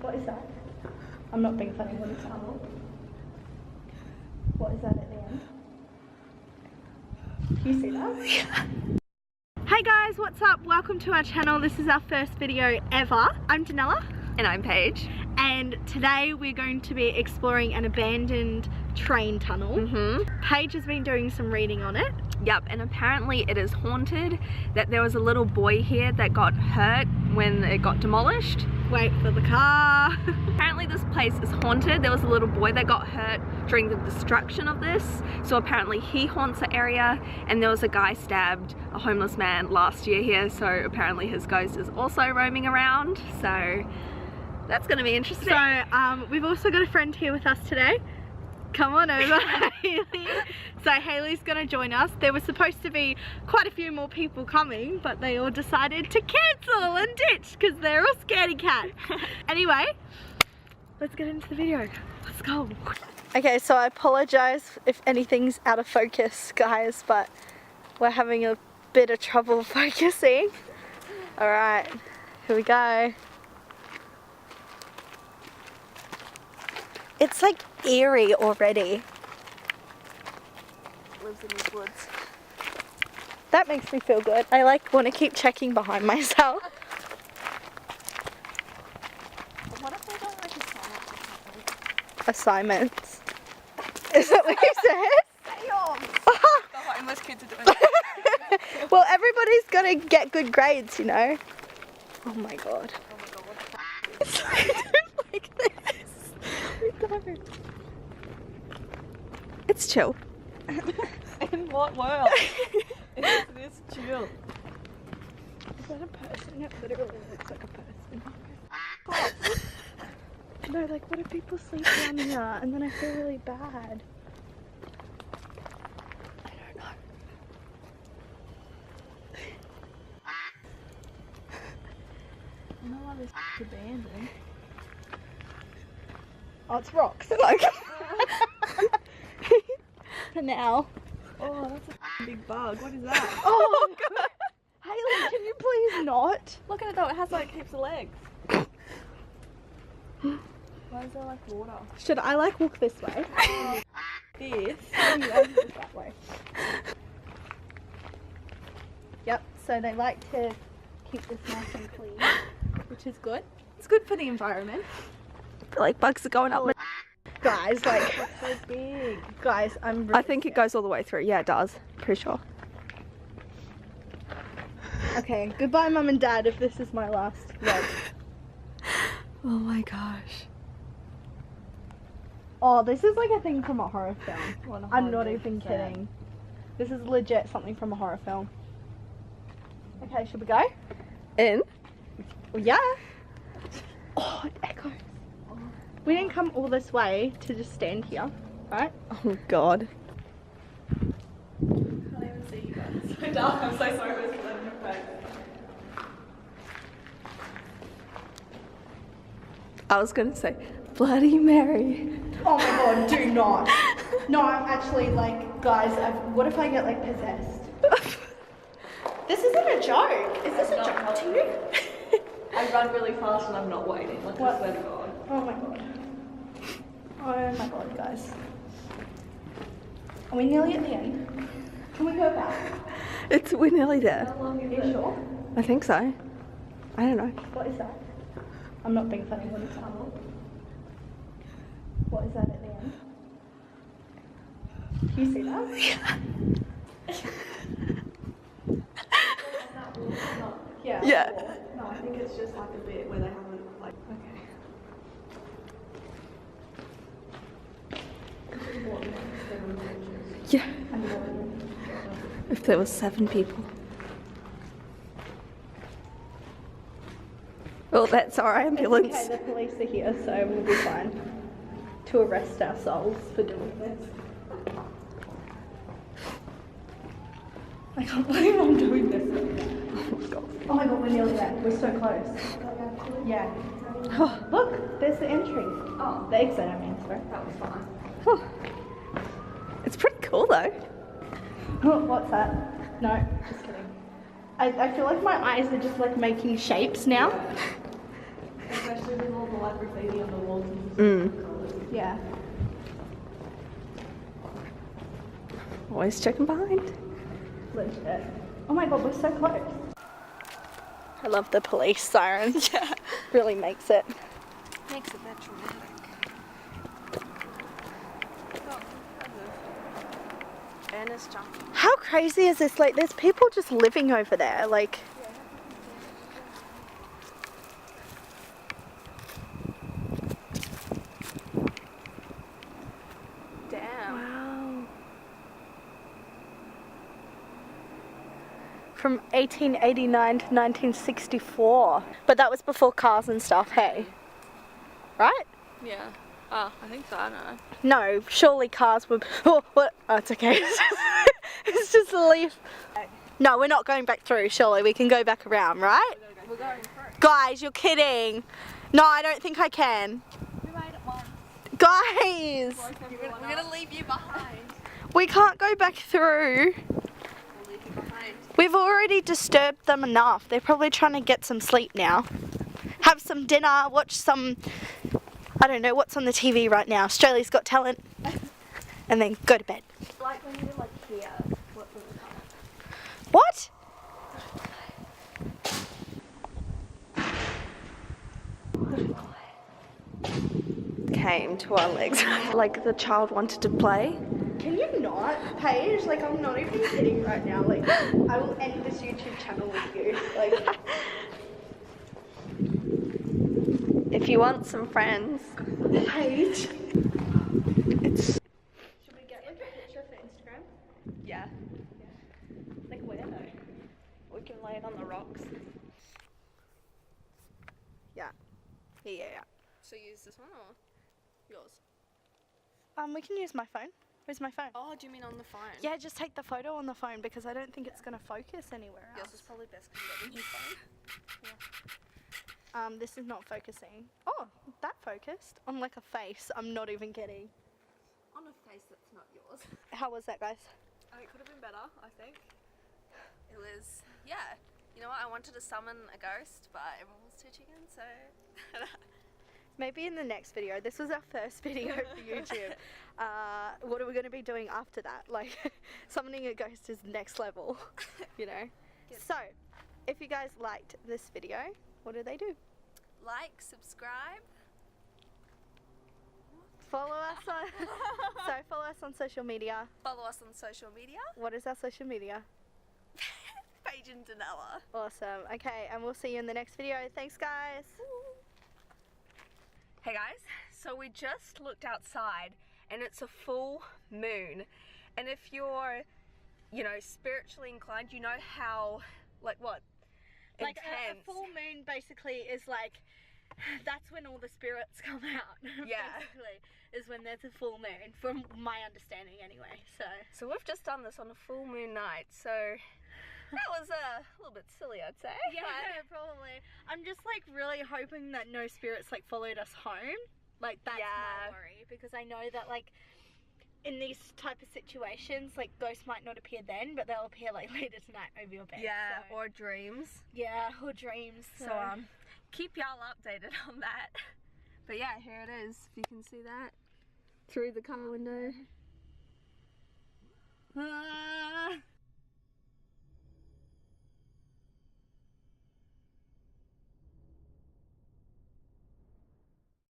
What is that? I'm not being funny. What is that? What is that at the end? Do you see that? Yeah. Hey guys, what's up? Welcome to our channel. This is our first video ever. I'm Donella. And I'm Paige. And today we're going to be exploring an abandoned train tunnel. Paige has been doing some reading on it. Yep, and apparently it is haunted, that there was a little boy here that got hurt when it got demolished. Wait for the car. Apparently this place is haunted. There was a little boy that got hurt during the destruction of this. So apparently he haunts the area, and there was a guy stabbed, a homeless man, last year here. So apparently his ghost is also roaming around. So that's gonna be interesting. So we've also got a friend here with us today. Come on over, Hayley. So Hayley's gonna join us. There was supposed to be quite a few more people coming, but they all decided to cancel and ditch because they're all scaredy cats. Anyway, let's get into the video. Let's go. Okay, so I apologize if anything's out of focus, guys, but we're having a bit of trouble focusing. All right, here we go. It's like eerie already. Lives in these woods. That makes me feel good. I like want to keep checking behind myself. What if they don't like assignments? Is that what you said? The homeless kids are doing it. Well, everybody's gotta get good grades, you know. Oh my god. Oh my god, what I don't like this. It's chill. In what world is this chill? Is that a person? It literally looks like a person. No, like what if people sleep down here and then I feel really bad? I don't know. I know why this is abandoned. Oh, it's rocks. Like for now. Oh, that's a big bug. What is that? Oh god. Hayley, can you please not? Look at it though, it has like heaps of legs. Why is there like water? Should I like walk this way? This? That way. Yep, so they like to keep this nice and clean, which is good. It's good for the environment. I feel like bugs are going up my guys, like So big. guys, I'm really I think it goes all the way through. Yeah, it does. Pretty sure. Okay, goodbye mum and dad if this is my last vlog. Oh my gosh. Oh, this is like a thing from a horror film. I'm not even 100%. kidding. This is legit something from a horror film. Okay, should we go? In? Well, yeah. Oh, it echoes. We didn't come all this way to just stand here, right? Oh god. I can't even see you guys. It's so dark. I'm so sorry for this in your face. I was gonna say, Bloody Mary. Oh my god, do not. No, I'm actually like, guys, what if I get like possessed? This isn't a joke. Is this a joke to you? I run really fast and I'm not waiting. Like, What? I swear to God. Oh my god. Oh my god, guys. Are we nearly at the end? Can we go back? We're nearly there. How long is it? Are you sure? I think so. I don't know. What is that? I'm not being funny. What is that? What is that at the end? Do you see that? Yeah. Yeah. No, I think it's just like a bit where they haven't like. Okay. Yeah. If there was 7 people. Well, that's our ambulance. It's okay, the police are here, so we'll be fine. To arrest ourselves for doing this. I can't believe I'm doing this. Oh my god, we're nearly there. We're so close. Yeah. Look, there's the entry. Oh. The exit, I mean, sorry. That was fine. It's pretty cool though. Oh, what's that? No, just kidding. I feel like my eyes are just like making shapes now. Especially with all the like graffiti on the walls. Yeah. Always checking behind. Legit. Oh my god, we're so close. I love the police sirens. Yeah. Really makes it. Makes it that dramatic. Anna's jumping. How crazy is this? Like, there's people just living over there. Like, Damn. wow. From 1889 to 1964. But that was before cars and stuff, hey? Right? Yeah. Oh, I think so, I don't know. No, surely cars would. Oh, what? Oh, it's okay. It's just a leaf. No, we're not going back through, surely. We can go back around, right? We're going through. Guys, you're kidding. No, I don't think I can. We made it once. Guys! We're gonna leave you behind. We can't go back through. We'll leave you behind. We've already disturbed them enough. They're probably trying to get some sleep now. Have some dinner, watch some, I don't know, what's on the TV right now? Australia's Got Talent. And then go to bed. Like when you're like here, what was it called? What? Came to our legs. Like the child wanted to play. Can you not, Paige? Like, I'm not even kidding right now. Like, I will end this YouTube channel with you. Like, If you want some friends. Paige. It's Should we get like a picture for Instagram? yeah. Like where though? We can lay it on the rocks. Yeah. Yeah. So use this one or yours? We can use my phone. Where's my phone? Oh, do you mean on the phone? Yeah, just take the photo on the phone because I don't think it's gonna focus anywhere Yours else. is probably best because you got the new phone. This is not focusing. Oh, that focused on like a face. I'm not even kidding. On a face that's not yours. How was that, guys? Oh, it could have been better, I think. It was, yeah. You know what? I wanted to summon a ghost, but everyone was too chicken, so. Maybe in the next video. This was our first video for YouTube. What are we going to be doing after that? Like, summoning a ghost is next level, you know? Good. So, if you guys liked this video, what do they do? Like, subscribe. Follow us on follow us on social media. Follow us on social media. What is our social media? Paige and Donella. Awesome. Okay, and we'll see you in the next video. Thanks, guys. Hey guys, so we just looked outside and it's a full moon. And if you're, you know, spiritually inclined, you know how, like what? Like a Intense. full moon basically is like, that's when all the spirits come out. Yeah. Basically, is when there's a full moon, from my understanding anyway, so. So we've just done this on a full moon night, so that was a little bit silly, I'd say. Yeah, probably. I'm just like really hoping that no spirits like followed us home. Like that's Yeah. my worry, because I know that like in these type of situations, like ghosts might not appear then, but they'll appear like later tonight over your bed. Yeah, so. or dreams. Yeah, or dreams. So keep y'all updated on that. But yeah, here it is. If you can see that through the car window.